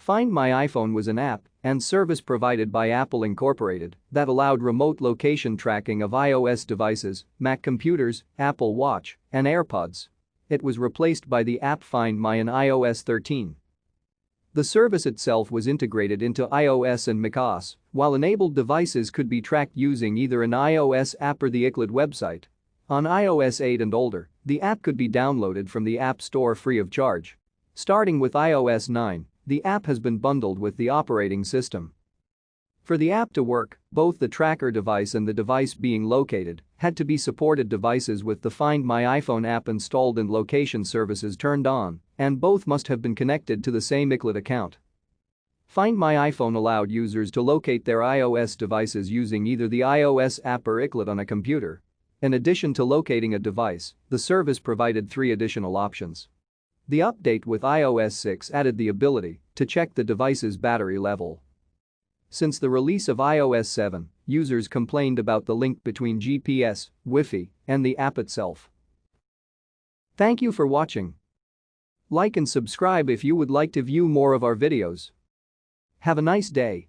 Find My iPhone was an app and service provided by Apple Incorporated that allowed remote location tracking of iOS devices, Mac computers, Apple Watch, and AirPods. It was replaced by the app Find My in iOS 13. The service itself was integrated into iOS and macOS, while enabled devices could be tracked using either an iOS app or the iCloud website. On iOS 8 and older, the app could be downloaded from the App Store free of charge. Starting with iOS 9, the app has been bundled with the operating system. For the app to work, both the tracker device and the device being located had to be supported devices with the Find My iPhone app installed and location services turned on, and both must have been connected to the same iCloud account. Find My iPhone allowed users to locate their iOS devices using either the iOS app or iCloud on a computer. In addition to locating a device, the service provided 3 additional options. The update with iOS 6 added the ability to check the device's battery level. Since the release of iOS 7, users complained about the link between GPS, Wi-Fi, and the app itself. Thank you for watching. Like and subscribe if you would like to view more of our videos. Have a nice day.